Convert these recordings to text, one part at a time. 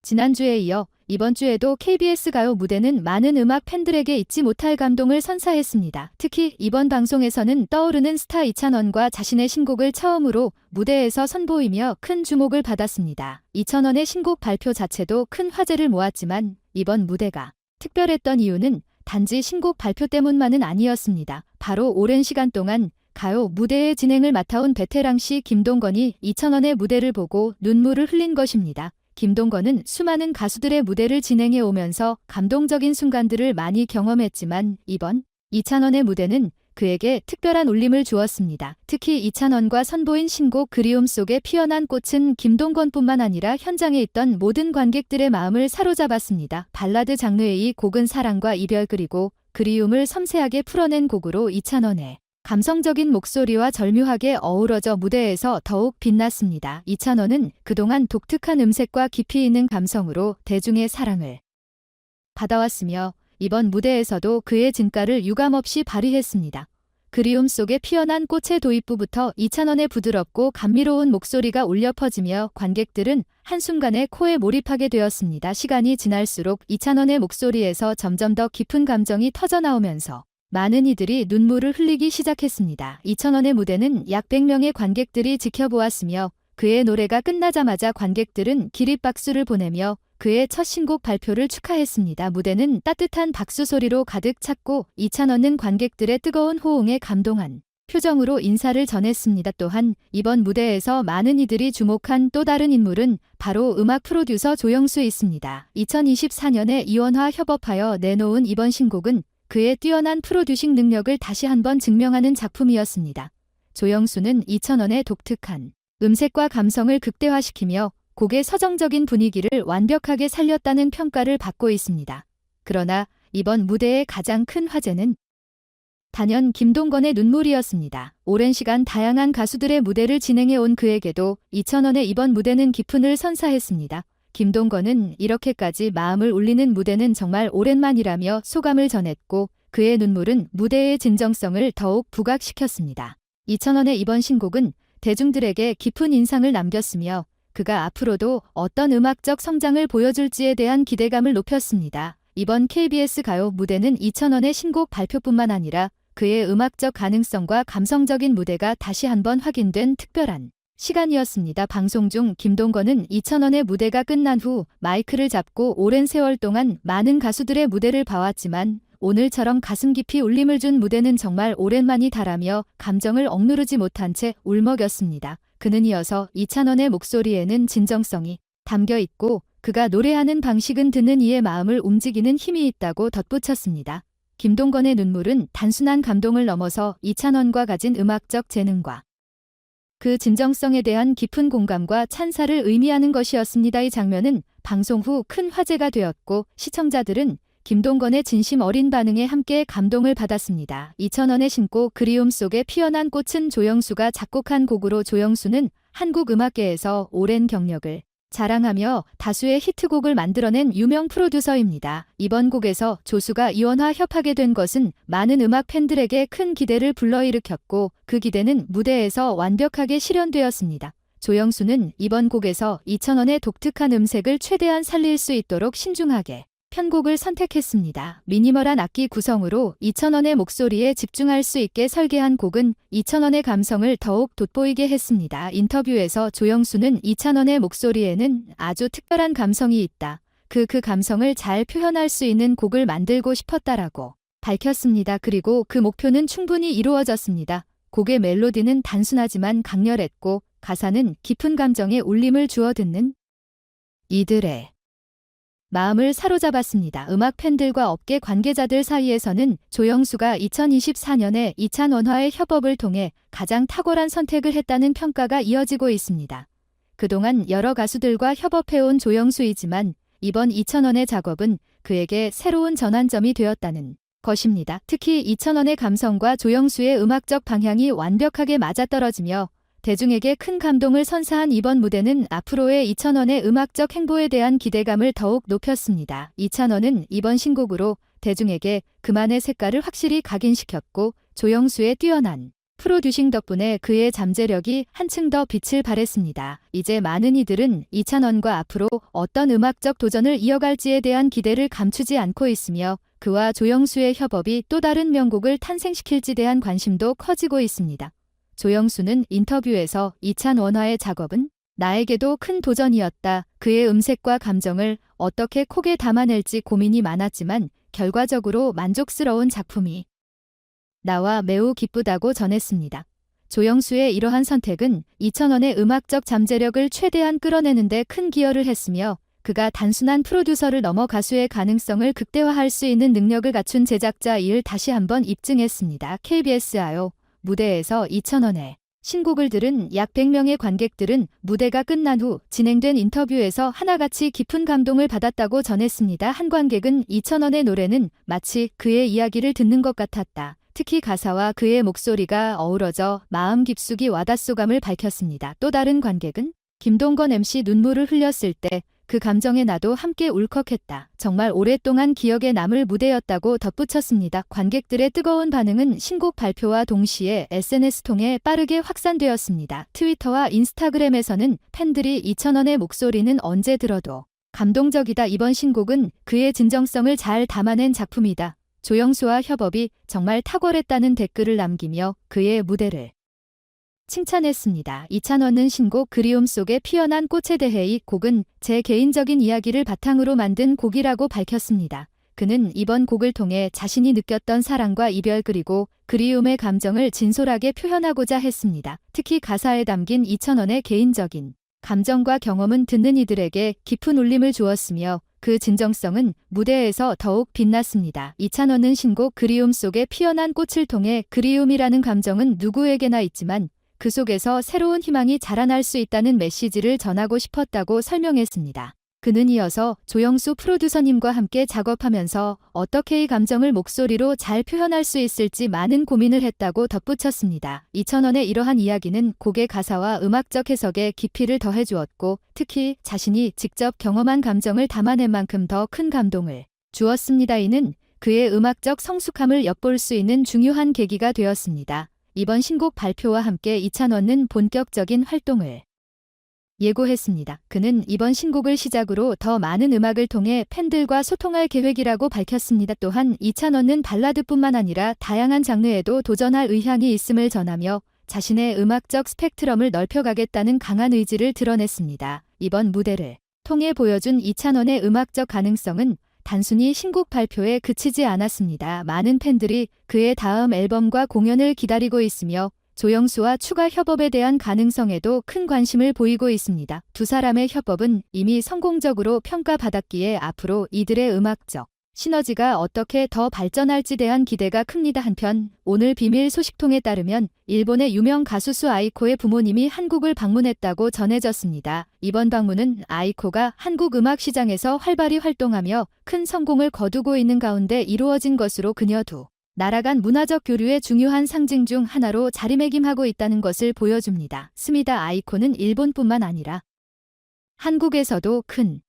지난주에 이어 이번 주에도 KBS 가요 무대는 많은 음악 팬들에게 잊지 못할 감동을 선사했습니다. 특히 이번 방송에서는 떠오르는 스타 이찬원과 자신의 신곡을 처음으로 무대에서 선보이며 큰 주목을 받았습니다. 이찬원의 신곡 발표 자체도 큰 화제를 모았지만 이번 무대가 특별했던 이유는 단지 신곡 발표 때문만은 아니었습니다. 바로 오랜 시간 동안 가요 무대의 진행을 맡아온 베테랑씨 김동건이 이찬원의 무대를 보고 눈물을 흘린 것입니다. 김동건은 수많은 가수들의 무대를 진행해 오면서 감동적인 순간들을 많이 경험했지만 이번 이찬원의 무대는 그에게 특별한 울림을 주었습니다. 특히 이찬원과 선보인 신곡 그리움 속에 피어난 꽃은 김동건뿐만 아니라 현장에 있던 모든 관객들의 마음을 사로잡았습니다. 발라드 장르의 이 곡은 사랑과 이별 그리고 그리움을 섬세하게 풀어낸 곡으로 이찬원의 감성적인 목소리와 절묘하게 어우러져 무대에서 더욱 빛났습니다. 이찬원은 그동안 독특한 음색과 깊이 있는 감성으로 대중의 사랑을 받아왔으며 이번 무대에서도 그의 진가를 유감없이 발휘했습니다. 그리움 속에 피어난 꽃의 도입부부터 이찬원의 부드럽고 감미로운 목소리가 울려 퍼지며 관객들은 한순간에 코에 몰입하게 되었습니다. 시간이 지날수록 이찬원의 목소리에서 점점 더 깊은 감정이 터져나오면서 많은 이들이 눈물을 흘리기 시작했습니다. 이찬원의 무대는 약 100명의 관객들이 지켜보았으며 그의 노래가 끝나자마자 관객들은 기립박수를 보내며 그의 첫 신곡 발표를 축하했습니다. 무대는 따뜻한 박수 소리로 가득 찼고 이찬원은 관객들의 뜨거운 호응에 감동한 표정으로 인사를 전했습니다. 또한 이번 무대에서 많은 이들이 주목한 또 다른 인물은 바로 음악 프로듀서 조영수였습니다. 2024년에 이원화 협업하여 내놓은 이번 신곡은 그의 뛰어난 프로듀싱 능력을 다시 한번 증명하는 작품이었습니다. 조영수는 이찬원의 독특한 음색과 감성을 극대화시키며 곡의 서정적인 분위기를 완벽하게 살렸다는 평가를 받고 있습니다. 그러나 이번 무대의 가장 큰 화제는 단연 김동건의 눈물이었습니다. 오랜 시간 다양한 가수들의 무대를 진행해온 그에게도 이찬원의 이번 무대는 기쁨을 선사했습니다. 김동건은 이렇게까지 마음을 울리는 무대는 정말 오랜만이라며 소감을 전했고 그의 눈물은 무대의 진정성을 더욱 부각시켰습니다. 이찬원의 이번 신곡은 대중들에게 깊은 인상을 남겼으며 그가 앞으로도 어떤 음악적 성장을 보여줄지에 대한 기대감을 높였습니다. 이번 KBS 가요 무대는 이찬원의 신곡 발표뿐만 아니라 그의 음악적 가능성과 감성적인 무대가 다시 한번 확인된 특별한 시간이었습니다. 방송 중 김동건은 이찬원의 무대가 끝난 후 마이크를 잡고 오랜 세월 동안 많은 가수들의 무대를 봐왔지만 오늘처럼 가슴 깊이 울림을 준 무대는 정말 오랜만이다라며 감정을 억누르지 못한 채 울먹였습니다. 그는 이어서 이찬원의 목소리에는 진정성이 담겨 있고 그가 노래하는 방식은 듣는 이의 마음을 움직이는 힘이 있다고 덧붙였습니다. 김동건의 눈물은 단순한 감동을 넘어서 이찬원과 가진 음악적 재능과 그 진정성에 대한 깊은 공감과 찬사를 의미하는 것이었습니다. 이 장면은 방송 후 큰 화제가 되었고 시청자들은 김동건의 진심 어린 반응에 함께 감동을 받았습니다. 이찬원의 신곡 그리움 속에 피어난 꽃은 조영수가 작곡한 곡으로 조영수는 한국 음악계에서 오랜 경력을 자랑하며 다수의 히트곡을 만들어낸 유명 프로듀서입니다. 이번 곡에서 조수가 이원화 협하게 된 것은 많은 음악 팬들에게 큰 기대를 불러일으켰고 그 기대는 무대에서 완벽하게 실현되었습니다. 조영수는 이번 곡에서 이찬원의 독특한 음색을 최대한 살릴 수 있도록 신중하게 편곡을 선택했습니다. 미니멀한 악기 구성으로 이찬원의 목소리에 집중할 수 있게 설계한 곡은 이찬원의 감성을 더욱 돋보이게 했습니다. 인터뷰에서 조영수는 이찬원의 목소리에는 아주 특별한 감성이 있다. 그 감성을 잘 표현할 수 있는 곡을 만들고 싶었다라고 밝혔습니다. 그리고 그 목표는 충분히 이루어졌습니다. 곡의 멜로디는 단순하지만 강렬했고 가사는 깊은 감정에 울림을 주어 듣는 이들의 마음을 사로잡았습니다. 음악 팬들과 업계 관계자들 사이에서는 조영수가 2024년에 이찬원과의 협업을 통해 가장 탁월한 선택을 했다는 평가가 이어지고 있습니다. 그동안 여러 가수들과 협업해온 조영수이지만 이번 이찬원의 작업은 그에게 새로운 전환점이 되었다는 것입니다. 특히 이찬원의 감성과 조영수의 음악적 방향이 완벽하게 맞아떨어지며 대중에게 큰 감동을 선사한 이번 무대는 앞으로의 이찬원의 음악적 행보에 대한 기대감을 더욱 높였습니다. 이찬원은 이번 신곡으로 대중에게 그만의 색깔을 확실히 각인시켰고 조영수의 뛰어난 프로듀싱 덕분에 그의 잠재력이 한층 더 빛을 발했습니다. 이제 많은 이들은 이찬원과 앞으로 어떤 음악적 도전을 이어갈지에 대한 기대를 감추지 않고 있으며 그와 조영수의 협업이 또 다른 명곡을 탄생시킬지 대한 관심도 커지고 있습니다. 조영수는 인터뷰에서 이찬원와의 작업은 나에게도 큰 도전이었다. 그의 음색과 감정을 어떻게 곡에 담아낼지 고민이 많았지만 결과적으로 만족스러운 작품이 나와 매우 기쁘다고 전했습니다. 조영수의 이러한 선택은 이찬원의 음악적 잠재력을 최대한 끌어내는 데 큰 기여를 했으며 그가 단순한 프로듀서를 넘어 가수의 가능성을 극대화할 수 있는 능력을 갖춘 제작자임을 다시 한번 입증했습니다. KBS 아요 무대에서 이찬원의 신곡을 들은 약 100명의 관객들은 무대가 끝난 후 진행된 인터뷰에서 하나같이 깊은 감동을 받았다고 전했습니다. 한 관객은 이찬원의 노래는 마치 그의 이야기를 듣는 것 같았다. 특히 가사와 그의 목소리가 어우러져 마음 깊숙이 와닿소감을 밝혔습니다. 또 다른 관객은 김동건 MC 눈물을 흘렸을 때 그 감정에 나도 함께 울컥했다. 정말 오랫동안 기억에 남을 무대였다고 덧붙였습니다. 관객들의 뜨거운 반응은 신곡 발표와 동시에 SNS 통해 빠르게 확산되었습니다. 트위터와 인스타그램에서는 팬들이 이찬원의 목소리는 언제 들어도 감동적이다. 이번 신곡은 그의 진정성을 잘 담아낸 작품이다. 조영수와 협업이 정말 탁월했다는 댓글을 남기며 그의 무대를 칭찬했습니다. 이찬원은 신곡 그리움 속에 피어난 꽃에 대해 이 곡은 제 개인적인 이야기를 바탕으로 만든 곡이라고 밝혔습니다. 그는 이번 곡을 통해 자신이 느꼈던 사랑과 이별 그리고 그리움의 감정을 진솔하게 표현하고자 했습니다. 특히 가사에 담긴 이찬원의 개인적인 감정과 경험은 듣는 이들에게 깊은 울림을 주었으며 그 진정성은 무대에서 더욱 빛났습니다. 이찬원은 신곡 그리움 속에 피어난 꽃을 통해 그리움이라는 감정은 누구에게나 있지만 그 속에서 새로운 희망이 자라날 수 있다는 메시지를 전하고 싶었다고 설명했습니다. 그는 이어서 조영수 프로듀서님과 함께 작업하면서 어떻게 이 감정을 목소리로 잘 표현할 수 있을지 많은 고민을 했다고 덧붙였습니다. 이찬원의 이러한 이야기는 곡의 가사와 음악적 해석에 깊이를 더해주었고 특히 자신이 직접 경험한 감정을 담아낸 만큼 더 큰 감동을 주었습니다. 이는 그의 음악적 성숙함을 엿볼 수 있는 중요한 계기가 되었습니다. 이번 신곡 발표와 함께 이찬원은 본격적인 활동을 예고했습니다. 그는 이번 신곡을 시작으로 더 많은 음악을 통해 팬들과 소통할 계획이라고 밝혔습니다. 또한 이찬원은 발라드뿐만 아니라 다양한 장르에도 도전할 의향이 있음을 전하며 자신의 음악적 스펙트럼을 넓혀가겠다는 강한 의지를 드러냈습니다. 이번 무대를 통해 보여준 이찬원의 음악적 가능성은 단순히 신곡 발표에 그치지 않았습니다. 많은 팬들이 그의 다음 앨범과 공연을 기다리고 있으며 조영수와 추가 협업에 대한 가능성에도 큰 관심을 보이고 있습니다. 두 사람의 협업은 이미 성공적으로 평가받았기에 앞으로 이들의 음악적 시너지가 어떻게 더 발전할지 대한 기대가 큽니다. 한편 오늘 비밀 소식통에 따르면 일본의 유명 가수 수 아이코의 부모님이 한국을 방문했다고 전해졌습니다. 이번 방문은 아이코가 한국 음악 시장에서 활발히 활동하며 큰 성공을 거두고 있는 가운데 이루어진 것으로 그녀 두 나라 간 문화적 교류의 중요한 상징 중 하나로 자리매김하고 있다는 것을 보여줍니다. 스미다 아이코는 일본뿐만 아니라 한국에서도 큰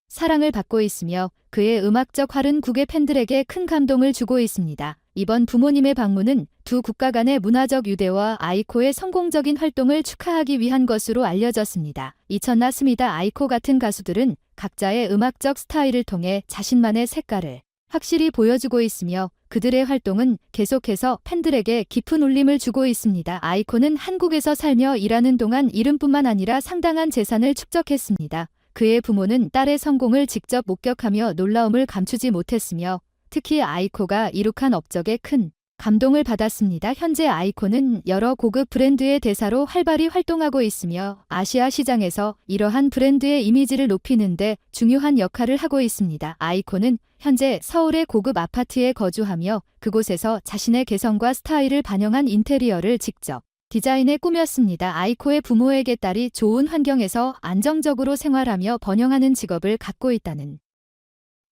사랑을 받고 있으며 그의 음악적 활은 국외 팬들에게 큰 감동을 주고 있습니다. 이번 부모님의 방문은 두 국가 간의 문화적 유대와 아이코의 성공적인 활동을 축하하기 위한 것으로 알려졌습니다. 이천나 스미다 아이코 같은 가수들은 각자의 음악적 스타일을 통해 자신만의 색깔을 확실히 보여주고 있으며 그들의 활동은 계속해서 팬들에게 깊은 울림을 주고 있습니다. 아이코는 한국에서 살며 일하는 동안 이름뿐만 아니라 상당한 재산을 축적했습니다. 그의 부모는 딸의 성공을 직접 목격하며 놀라움을 감추지 못했으며 특히 아이코가 이룩한 업적에 큰 감동을 받았습니다. 현재 아이코는 여러 고급 브랜드의 대사로 활발히 활동하고 있으며 아시아 시장에서 이러한 브랜드의 이미지를 높이는 데 중요한 역할을 하고 있습니다. 아이코는 현재 서울의 고급 아파트에 거주하며 그곳에서 자신의 개성과 스타일을 반영한 인테리어를 직접 디자인에 꾸몄습니다. 아이코의 부모에게 딸이 좋은 환경에서 안정적으로 생활하며 번영하는 직업을 갖고 있다는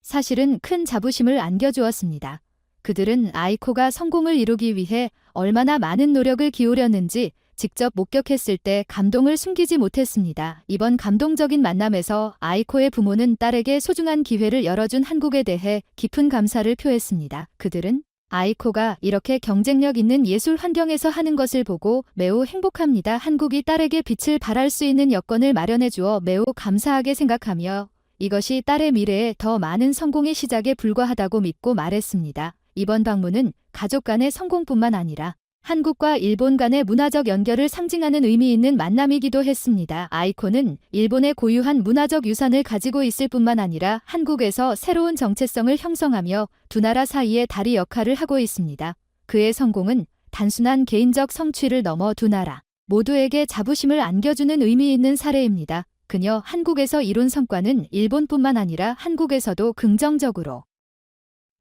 사실은 큰 자부심을 안겨주었습니다. 그들은 아이코가 성공을 이루기 위해 얼마나 많은 노력을 기울였는지 직접 목격했을 때 감동을 숨기지 못했습니다. 이번 감동적인 만남에서 아이코의 부모는 딸에게 소중한 기회를 열어준 한국에 대해 깊은 감사를 표했습니다. 그들은 아이코가 이렇게 경쟁력 있는 예술 환경에서 하는 것을 보고 매우 행복합니다. 한국이 딸에게 빛을 발할 수 있는 여건을 마련해 주어 매우 감사하게 생각하며 이것이 딸의 미래에 더 많은 성공의 시작에 불과하다고 믿고 말했습니다. 이번 방문은 가족 간의 성공뿐만 아니라 한국과 일본 간의 문화적 연결을 상징하는 의미 있는 만남이기도 했습니다. 아이코는 일본의 고유한 문화적 유산을 가지고 있을 뿐만 아니라 한국에서 새로운 정체성을 형성하며 두 나라 사이의 다리 역할을 하고 있습니다. 그의 성공은 단순한 개인적 성취를 넘어 두 나라 모두에게 자부심을 안겨주는 의미 있는 사례입니다. 그녀 한국에서 이룬 성과는 일본뿐만 아니라 한국에서도 긍정적으로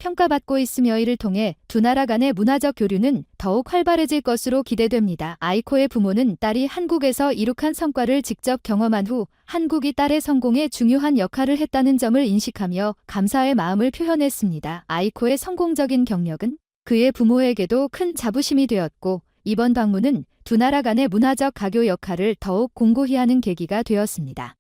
평가받고 있으며 이를 통해 두 나라 간의 문화적 교류는 더욱 활발해질 것으로 기대됩니다. 아이코의 부모는 딸이 한국에서 이룩한 성과를 직접 경험한 후 한국이 딸의 성공에 중요한 역할을 했다는 점을 인식하며 감사의 마음을 표현했습니다. 아이코의 성공적인 경력은 그의 부모에게도 큰 자부심이 되었고 이번 방문은 두 나라 간의 문화적 가교 역할을 더욱 공고히 하는 계기가 되었습니다.